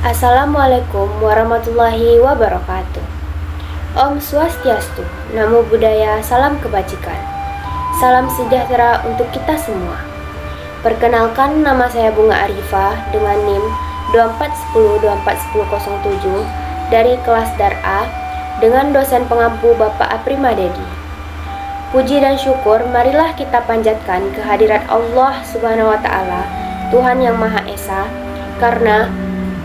Assalamualaikum warahmatullahi wabarakatuh. Om Swastiastu, Namo Buddhaya, salam kebajikan. Salam sejahtera untuk kita semua. Perkenalkan, nama saya Bunga Arifah dengan NIM 2410241007 dari kelas Dar A dengan dosen pengampu Bapak Aprima Dedi. Puji dan syukur marilah kita panjatkan kehadirat Allah Subhanahu wa Ta'ala, Tuhan yang Maha Esa, karena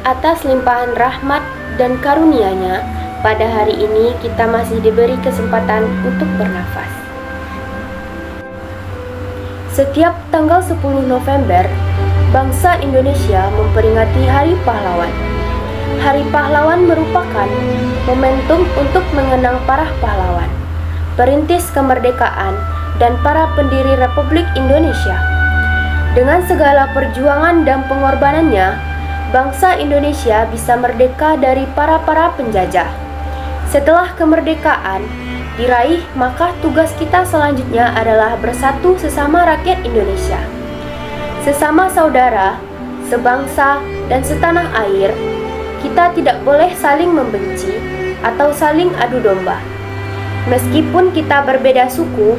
atas limpahan rahmat dan karunia-Nya, pada hari ini kita masih diberi kesempatan untuk bernafas. Setiap tanggal 10 November, bangsa Indonesia memperingati Hari Pahlawan. Hari Pahlawan merupakan momentum untuk mengenang para pahlawan, perintis kemerdekaan, dan para pendiri Republik Indonesia. Dengan segala perjuangan dan pengorbanannya, bangsa Indonesia bisa merdeka dari para penjajah. Setelah kemerdekaan diraih, maka tugas kita selanjutnya adalah bersatu sesama rakyat Indonesia. Sesama saudara, sebangsa, dan setanah air, kita tidak boleh saling membenci atau saling adu domba. Meskipun kita berbeda suku,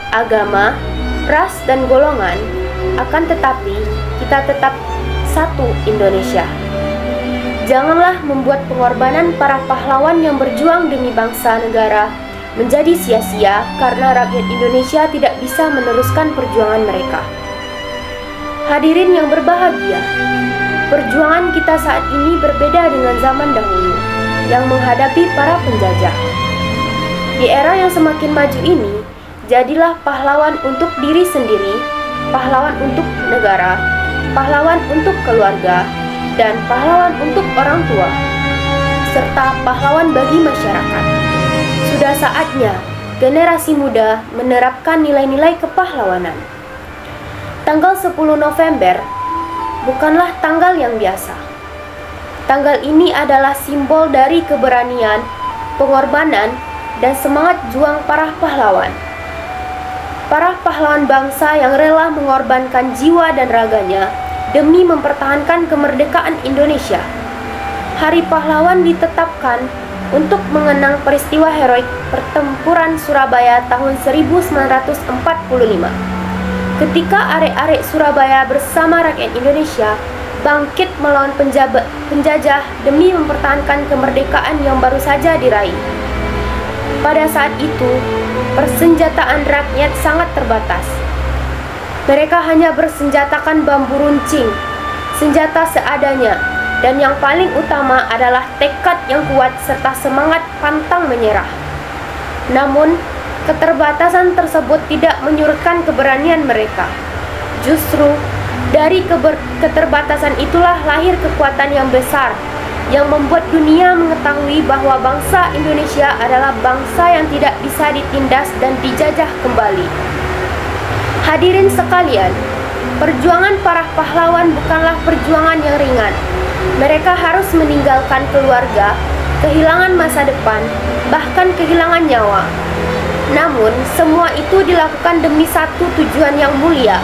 agama, ras, dan golongan, akan tetapi kita tetap satu Indonesia. Janganlah membuat pengorbanan para pahlawan yang berjuang demi bangsa negara menjadi sia-sia karena rakyat Indonesia tidak bisa meneruskan perjuangan mereka. Hadirin yang berbahagia, perjuangan kita saat ini berbeda dengan zaman dahulu yang menghadapi para penjajah. Di era yang semakin maju ini, jadilah pahlawan untuk diri sendiri, pahlawan untuk negara, pahlawan untuk keluarga, dan pahlawan untuk orang tua, serta pahlawan bagi masyarakat. Sudah saatnya generasi muda menerapkan nilai-nilai kepahlawanan. Tanggal 10 November bukanlah tanggal yang biasa. Tanggal ini adalah simbol dari keberanian, pengorbanan, dan semangat juang para pahlawan. Para pahlawan bangsa yang rela mengorbankan jiwa dan raganya demi mempertahankan kemerdekaan Indonesia. Hari Pahlawan ditetapkan untuk mengenang peristiwa heroik pertempuran Surabaya tahun 1945. Ketika arek-arek Surabaya bersama rakyat Indonesia bangkit melawan penjajah demi mempertahankan kemerdekaan yang baru saja diraih. Pada saat itu, persenjataan rakyat sangat terbatas. Mereka hanya bersenjatakan bambu runcing, senjata seadanya, dan yang paling utama adalah tekad yang kuat serta semangat pantang menyerah. Namun, keterbatasan tersebut tidak menyurutkan keberanian mereka. Justru, dari keterbatasan itulah lahir kekuatan yang besar, yang membuat dunia mengetahui bahwa bangsa Indonesia adalah bangsa yang tidak bisa ditindas dan dijajah kembali. Hadirin sekalian, perjuangan para pahlawan bukanlah perjuangan yang ringan. Mereka harus meninggalkan keluarga, kehilangan masa depan, bahkan kehilangan nyawa. Namun, semua itu dilakukan demi satu tujuan yang mulia,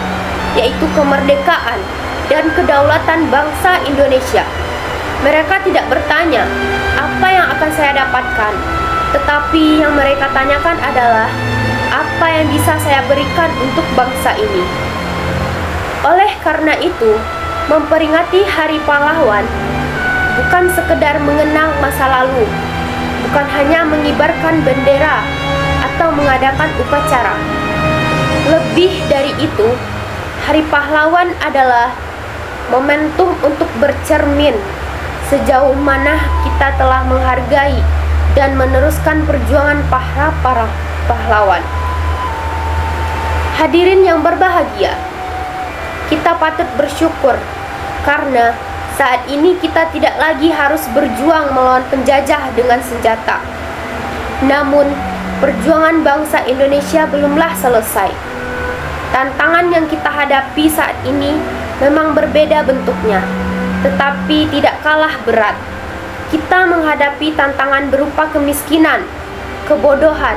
yaitu kemerdekaan dan kedaulatan bangsa Indonesia. Mereka tidak bertanya, apa yang akan saya dapatkan? Tetapi yang mereka tanyakan adalah, apa yang bisa saya berikan untuk bangsa ini? Oleh karena itu, memperingati Hari Pahlawan bukan sekedar mengenang masa lalu, bukan hanya mengibarkan bendera atau mengadakan upacara. Lebih dari itu, Hari Pahlawan adalah momentum untuk bercermin sejauh mana kita telah menghargai dan meneruskan perjuangan para pahlawan. Hadirin yang berbahagia, kita patut bersyukur karena saat ini kita tidak lagi harus berjuang melawan penjajah dengan senjata. Namun, perjuangan bangsa Indonesia belumlah selesai. Tantangan yang kita hadapi saat ini memang berbeda bentuknya, tetapi tidak kalah berat. Kita menghadapi tantangan berupa kemiskinan, kebodohan,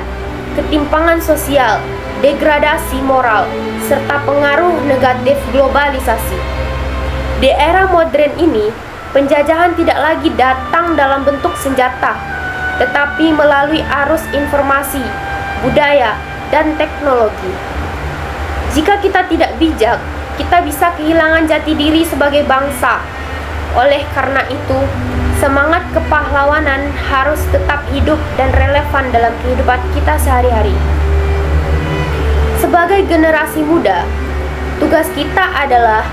ketimpangan sosial, degradasi moral, serta pengaruh negatif globalisasi. Di era modern ini, penjajahan tidak lagi datang dalam bentuk senjata, tetapi melalui arus informasi, budaya, dan teknologi. Jika kita tidak bijak, kita bisa kehilangan jati diri sebagai bangsa. Oleh karena itu, semangat kepahlawanan harus tetap hidup dan relevan dalam kehidupan kita sehari-hari. Sebagai generasi muda, tugas kita adalah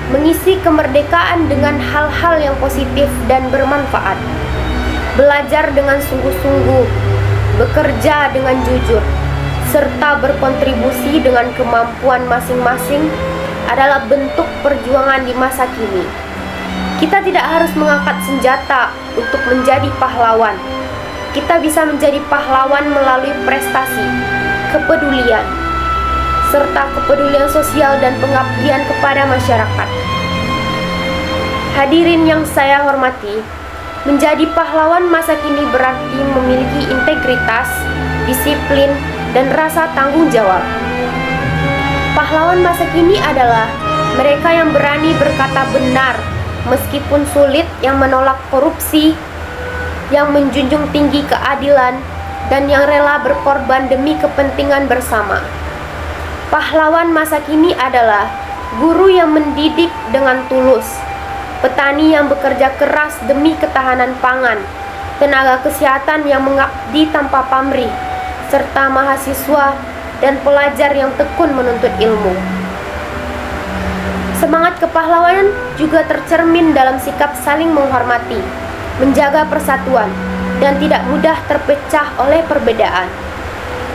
mengisi kemerdekaan dengan hal-hal yang positif dan bermanfaat. Belajar dengan sungguh-sungguh, bekerja dengan jujur, serta berkontribusi dengan kemampuan masing-masing adalah bentuk perjuangan di masa kini. Kita tidak harus mengangkat senjata untuk menjadi pahlawan. Kita bisa menjadi pahlawan melalui prestasi, kepedulian, serta kepedulian sosial dan pengabdian kepada masyarakat. Hadirin yang saya hormati, menjadi pahlawan masa kini berarti memiliki integritas, disiplin, dan rasa tanggung jawab. Pahlawan masa kini adalah mereka yang berani berkata benar meskipun sulit, yang menolak korupsi, yang menjunjung tinggi keadilan, dan yang rela berkorban demi kepentingan bersama. Pahlawan masa kini adalah guru yang mendidik dengan tulus, petani yang bekerja keras demi ketahanan pangan, tenaga kesehatan yang mengabdi tanpa pamrih, serta mahasiswa dan pelajar yang tekun menuntut ilmu. Semangat kepahlawanan juga tercermin dalam sikap saling menghormati, menjaga persatuan, dan tidak mudah terpecah oleh perbedaan.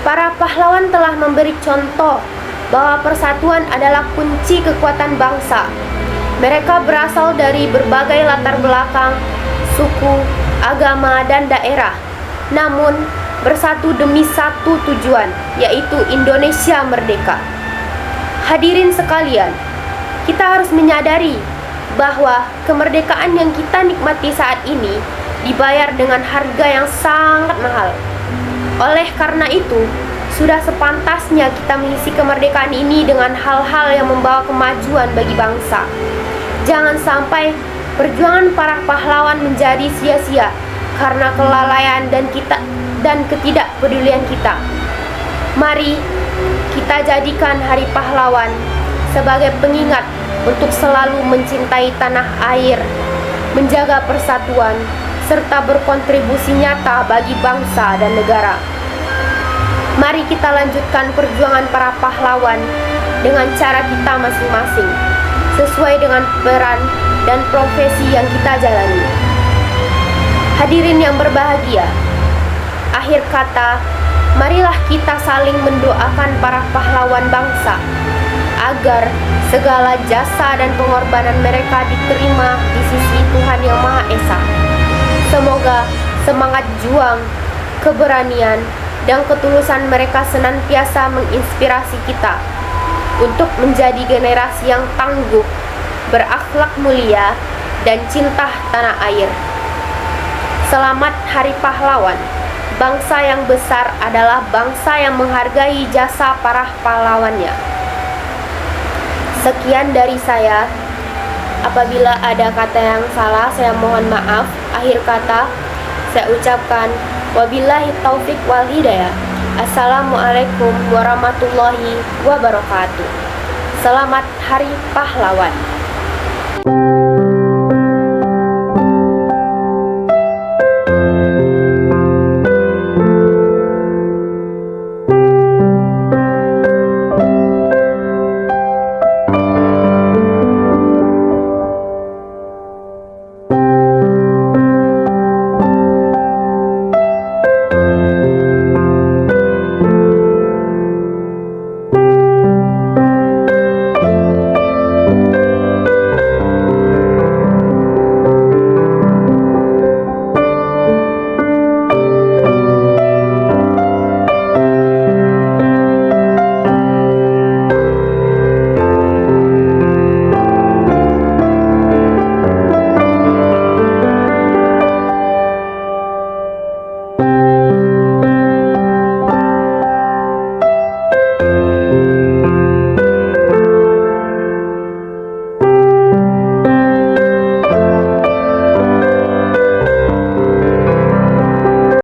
Para pahlawan telah memberi contoh bahwa persatuan adalah kunci kekuatan bangsa. Mereka berasal dari berbagai latar belakang, suku, agama, dan daerah, namun bersatu demi satu tujuan, yaitu Indonesia merdeka. Hadirin sekalian, kita harus menyadari bahwa kemerdekaan yang kita nikmati saat ini dibayar dengan harga yang sangat mahal. Oleh karena itu, sudah sepantasnya kita mengisi kemerdekaan ini dengan hal-hal yang membawa kemajuan bagi bangsa. Jangan sampai perjuangan para pahlawan menjadi sia-sia karena kelalaian dan ketidakpedulian kita. Mari kita jadikan Hari Pahlawan sebagai pengingat untuk selalu mencintai tanah air, menjaga persatuan, serta berkontribusi nyata bagi bangsa dan negara. Mari kita lanjutkan perjuangan para pahlawan dengan cara kita masing-masing, sesuai dengan peran dan profesi yang kita jalani. Hadirin yang berbahagia, akhir kata, marilah kita saling mendoakan para pahlawan bangsa, agar segala jasa dan pengorbanan mereka diterima di sisi Tuhan Yang Maha Esa. Semoga semangat juang, keberanian, dan ketulusan mereka senantiasa menginspirasi kita untuk menjadi generasi yang tangguh, berakhlak mulia, dan cinta tanah air. Selamat Hari Pahlawan. Bangsa yang besar adalah bangsa yang menghargai jasa para pahlawannya. Sekian dari saya. Apabila ada kata yang salah, saya mohon maaf. Akhir kata, saya ucapkan wabillahi taufik wal hidayah. Assalamualaikum warahmatullahi wabarakatuh. Selamat Hari Pahlawan.